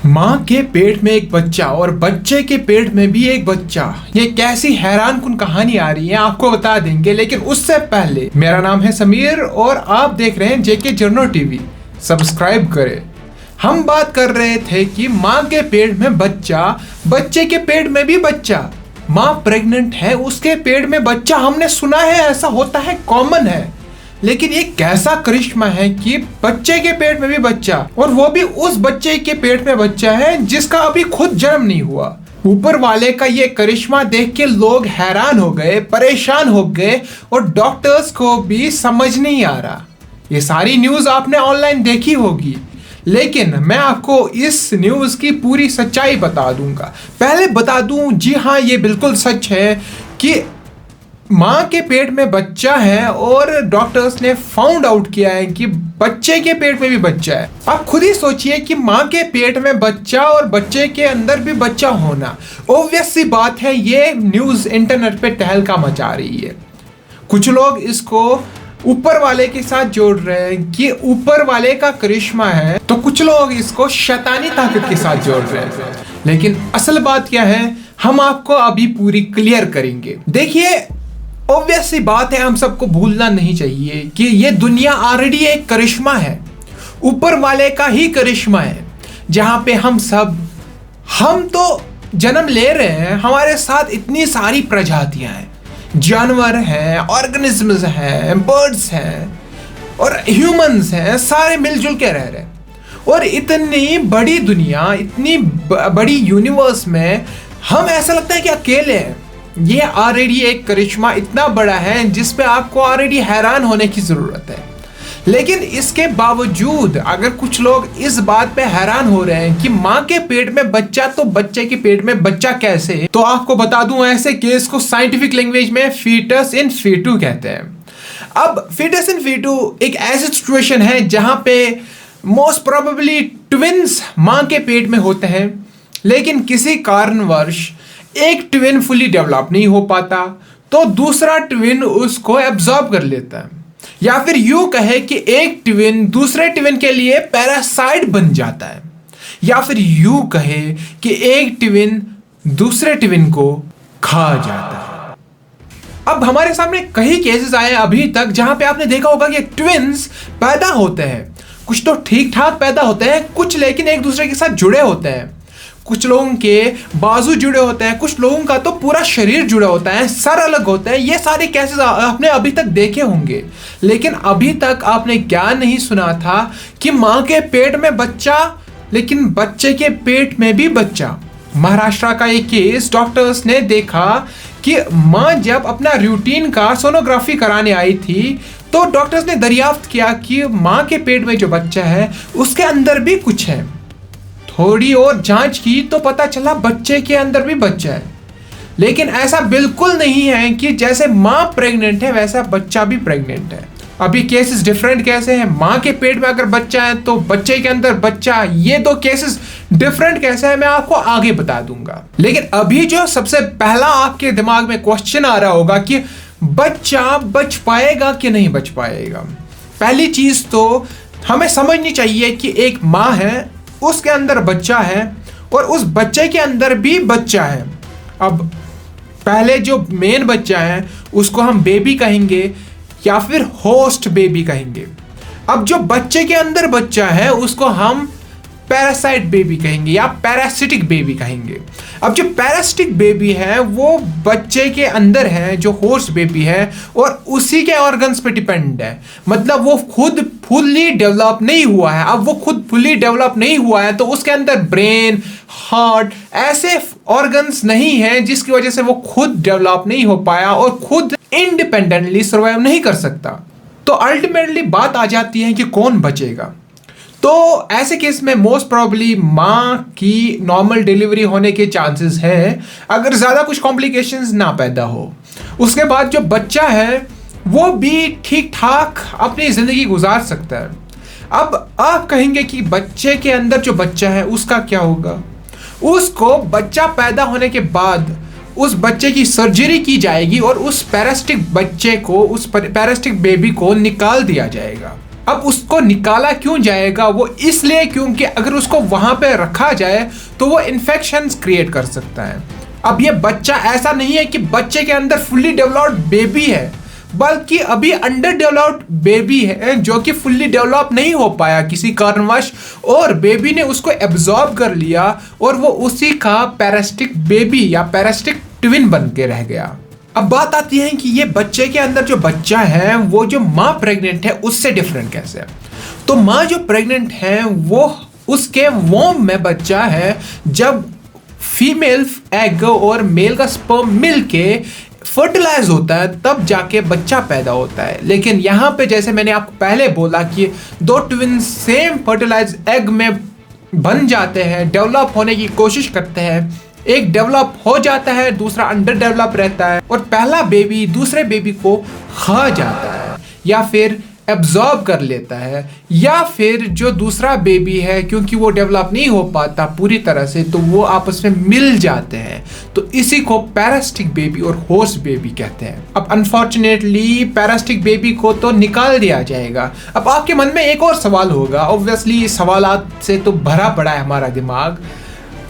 माँ के पेट में एक बच्चा और बच्चे के पेट में भी एक बच्चा, ये कैसी हैरानकुन कहानी आ रही है आपको बता देंगे। लेकिन उससे पहले मेरा नाम है समीर और आप देख रहे हैं जेके जर्नो टीवी। सब्सक्राइब करें। हम बात कर रहे थे कि माँ के पेट में बच्चा, बच्चे के पेट में भी बच्चा। माँ प्रेग्नेंट है, उसके पेट में बच्चा, हमने सुना है ऐसा होता है, कॉमन है। लेकिन ये कैसा करिश्मा है कि बच्चे के पेट में भी बच्चा, और वो भी उस बच्चे के पेट में बच्चा है जिसका अभी खुद जन्म नहीं हुआ। ऊपर वाले का ये करिश्मा देख के लोग हैरान हो गए, परेशान हो गए और डॉक्टर्स को भी समझ नहीं आ रहा। ये सारी न्यूज़ आपने ऑनलाइन देखी होगी, लेकिन मैं आपको इस न्यूज़ की पूरी सच्चाई बता दूंगा। पहले बता दूं, जी हाँ, ये बिल्कुल सच है कि माँ के पेट में बच्चा है और डॉक्टर्स ने फाउंड आउट किया है कि बच्चे के पेट में भी बच्चा है। आप खुद ही सोचिए कि माँ के पेट में बच्चा और बच्चे के अंदर भी बच्चा होना, ऑब्वियस सी बात है। ये न्यूज़ इंटरनेट पे तहलका मचा रही है। कुछ लोग इसको ऊपर वाले के साथ जोड़ रहे हैं कि ऊपर वाले का करिश्मा है, तो कुछ लोग इसको शैतानी ताकत के साथ जोड़ रहे हैं। लेकिन असल बात क्या है, हम आपको अभी पूरी क्लियर करेंगे। देखिए, ऑब्वियस सी बात है, हम सबको भूलना नहीं चाहिए कि ये दुनिया ऑलरेडी एक करिश्मा है, ऊपर वाले का ही करिश्मा है, जहाँ पे हम तो जन्म ले रहे हैं। हमारे साथ इतनी सारी प्रजातियां हैं, जानवर हैं, ऑर्गेनिजम्स हैं, बर्ड्स हैं और ह्यूमंस हैं, सारे मिलजुल के रह रहे हैं। और इतनी बड़ी दुनिया, इतनी बड़ी यूनिवर्स में हम ऐसा लगता है कि अकेले हैं। ये ऑलरेडी एक करिश्मा इतना बड़ा है जिसपे आपको ऑलरेडी हैरान होने की ज़रूरत है। लेकिन इसके बावजूद अगर कुछ लोग इस बात पे हैरान हो रहे हैं कि माँ के पेट में बच्चा तो बच्चे के पेट में बच्चा कैसे, तो आपको बता दूं, ऐसे केस को साइंटिफिक लैंग्वेज में फीटस इन फीटू कहते हैं। अब फीटस इन फीटू एक ऐसी सिचुएशन है जहां पे मोस्ट प्रोबेबली ट्विन्स माँ के पेट में होते हैं, लेकिन किसी कारणवश एक ट्विन फुली डेवलप नहीं हो पाता, तो दूसरा ट्विन उसको एब्जॉर्ब कर लेता है। या फिर यूं कहे कि एक ट्विन दूसरे ट्विन के लिए पैरासाइट बन जाता है। या फिर यूं कहे कि एक ट्विन दूसरे ट्विन को खा जाता है। अब हमारे सामने कई केसेस आए अभी तक जहां पे आपने देखा होगा कि ट्विन्स पैदा होते हैं, कुछ तो ठीक ठाक पैदा होते हैं, कुछ लेकिन एक दूसरे के साथ जुड़े होते हैं। कुछ लोगों के बाजू जुड़े होते हैं, कुछ लोगों का तो पूरा शरीर जुड़ा होता है, सर अलग होता है। ये सारे केसेस आपने अभी तक देखे होंगे, लेकिन अभी तक आपने क्या नहीं सुना था कि माँ के पेट में बच्चा, लेकिन बच्चे के पेट में भी बच्चा। महाराष्ट्र का एक केस, डॉक्टर्स ने देखा कि माँ जब अपना रूटीन का सोनोग्राफी कराने आई थी, तो डॉक्टर्स ने दरियाफ्त किया कि माँ के पेट में जो बच्चा है उसके अंदर भी कुछ है। थोड़ी और जांच की तो पता चला बच्चे के अंदर भी बच्चा है। लेकिन ऐसा बिल्कुल नहीं है कि जैसे माँ प्रेग्नेंट है वैसा बच्चा भी प्रेग्नेंट है। अभी केसेस डिफरेंट कैसे हैं, माँ के पेट में अगर बच्चा है तो बच्चे के अंदर बच्चा, ये दो केसेस डिफरेंट कैसे है मैं आपको आगे बता दूंगा। लेकिन अभी जो सबसे पहला आपके दिमाग में क्वेश्चन आ रहा होगा कि बच्चा बच पाएगा कि नहीं बच पाएगा। पहली चीज तो हमें समझनी चाहिए कि एक माँ है, उसके अंदर बच्चा है और उस बच्चे के अंदर भी बच्चा है। अब पहले जो मेन बच्चा है उसको हम बेबी कहेंगे या फिर होस्ट बेबी कहेंगे। अब जो बच्चे के अंदर बच्चा है उसको हम पैरासाइट बेबी कहेंगे या पैरासिटिक बेबी कहेंगे। अब जो पैरासिटिक बेबी है वो बच्चे के अंदर है, जो होस्ट बेबी है, और उसी के ऑर्गन्स पे डिपेंड है। मतलब वो खुद फुल्ली डेवलप नहीं हुआ है। अब वो खुद फुल्ली डेवलप नहीं हुआ है तो उसके अंदर ब्रेन, हार्ट, ऐसे ऑर्गन्स नहीं है जिसकी वजह से वो खुद डेवलप नहीं हो पाया और खुद इंडिपेंडेंटली सर्वाइव नहीं कर सकता। तो अल्टीमेटली बात आ जाती है कि कौन बचेगा। तो ऐसे केस में मोस्ट प्रोबेबली माँ की नॉर्मल डिलीवरी होने के चांसेस हैं, अगर ज़्यादा कुछ कॉम्प्लिकेशंस ना पैदा हो। उसके बाद जो बच्चा है वो भी ठीक ठाक अपनी ज़िंदगी गुजार सकता है। अब आप कहेंगे कि बच्चे के अंदर जो बच्चा है उसका क्या होगा। उसको बच्चा पैदा होने के बाद उस बच्चे की सर्जरी की जाएगी और उस पैरासिटिक बच्चे को, उस पैरासिटिक बेबी को निकाल दिया जाएगा। अब उसको निकाला क्यों जाएगा? वो इसलिए क्योंकि अगर उसको वहां पे रखा जाए तो वो इन्फेक्शन क्रिएट कर सकता है। अब ये बच्चा ऐसा नहीं है कि बच्चे के अंदर फुल्ली डेवलप्ड बेबी है, बल्कि अभी अंडर डेवलप्ड बेबी है जो कि फुल्ली डेवलप नहीं हो पाया किसी कारणवश, और बेबी ने उसको एब्जॉर्ब कर लिया और वो उसी का पैरासिटिक बेबी या पैरासिटिक ट्विन बन के रह गया। अब बात आती है कि ये बच्चे के अंदर जो बच्चा है वो जो माँ प्रेग्नेंट है उससे डिफरेंट कैसे है। तो माँ जो प्रेग्नेंट है वो उसके वोम में बच्चा है। जब फीमेल एग और मेल का स्पर्म मिलके फर्टिलाइज होता है तब जाके बच्चा पैदा होता है। लेकिन यहाँ पे जैसे मैंने आपको पहले बोला कि दो ट्विन सेम फर्टिलाइज एग में बन जाते हैं, डेवलप होने की कोशिश करते हैं, एक डेवलप हो जाता है, दूसरा अंडर डेवलप रहता है और पहला बेबी दूसरे बेबी को खा जाता है या फिर एब्जॉर्ब कर लेता है, या फिर जो दूसरा बेबी है क्योंकि वो डेवलप नहीं हो पाता पूरी तरह से तो वो आपस में मिल जाते हैं। तो इसी को पैरासिटिक बेबी और होस्ट बेबी कहते हैं। अब अनफॉर्चुनेटली पैरासिटिक बेबी को तो निकाल दिया जाएगा। अब आपके मन में एक और सवाल होगा, ऑब्वियसली सवालात से तो भरा पड़ा है हमारा दिमाग,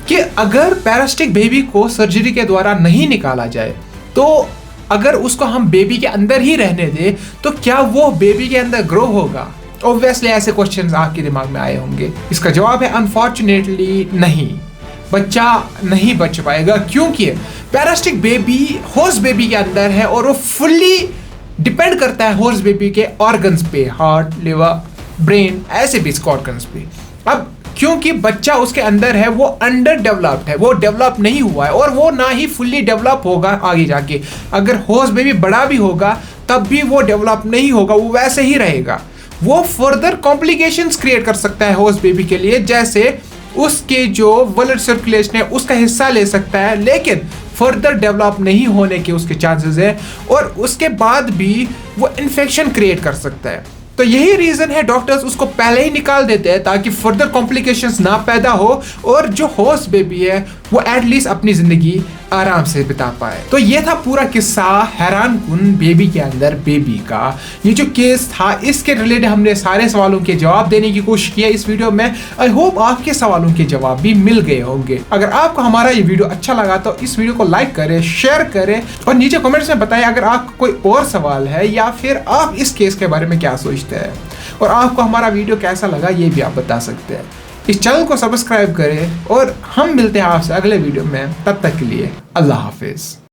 कि अगर पैरासिटिक बेबी को सर्जरी के द्वारा नहीं निकाला जाए तो अगर उसको हम बेबी के अंदर ही रहने दें तो क्या वो बेबी के अंदर ग्रो होगा? ऑब्वियसली ऐसे क्वेश्चंस आपके दिमाग में आए होंगे। इसका जवाब है अनफॉर्चुनेटली नहीं, बच्चा नहीं बच पाएगा, क्योंकि पैरासिटिक बेबी होस्ट बेबी के अंदर है और वो फुल्ली डिपेंड करता है होस्ट बेबी के ऑर्गन्स पे, हार्ट, लिवर, ब्रेन, ऐसे भी इसके ऑर्गन्स पे। अब क्योंकि बच्चा उसके अंदर है वो अंडर डेवलप्ड है, वो डेवलप नहीं हुआ है और वो ना ही फुल्ली डेवलप होगा आगे जाके। अगर होस्ट बेबी बड़ा भी होगा तब भी वो डेवलप नहीं होगा, वो वैसे ही रहेगा। वो फर्दर कॉम्प्लिकेशंस क्रिएट कर सकता है होस्ट बेबी के लिए, जैसे उसके जो ब्लड सर्कुलेशन है उसका हिस्सा ले सकता है, लेकिन फर्दर डेवलप नहीं होने के उसके चांसेस है और उसके बाद भी वो इन्फेक्शन क्रिएट कर सकता है। तो यही रीजन है डॉक्टर्स उसको पहले ही निकाल देते हैं ताकि फर्दर कॉम्प्लिकेशंस ना पैदा हो और जो होस्ट बेबी है वो एटलीस्ट अपनी जिंदगी आराम से बिता पाए। तो ये था पूरा किस्सा हैरान कुन बेबी के अंदर बेबी का। ये जो केस था इसके रिलेटेड हमने सारे सवालों के जवाब देने की कोशिश की है इस वीडियो में। आई होप आपके सवालों के जवाब भी मिल गए होंगे। अगर आपको हमारा ये वीडियो अच्छा लगा तो इस वीडियो को लाइक करें, शेयर करें और नीचे कमेंट्स में बताएं अगर आपको कोई और सवाल है या फिर आप इस केस के बारे में क्या सोचते हैं और आपको हमारा वीडियो कैसा लगा ये भी आप बता सकते हैं। इस चैनल को सब्सक्राइब करें और हम मिलते हैं आपसे अगले वीडियो में। तब तक के लिए अल्लाह हाफिज।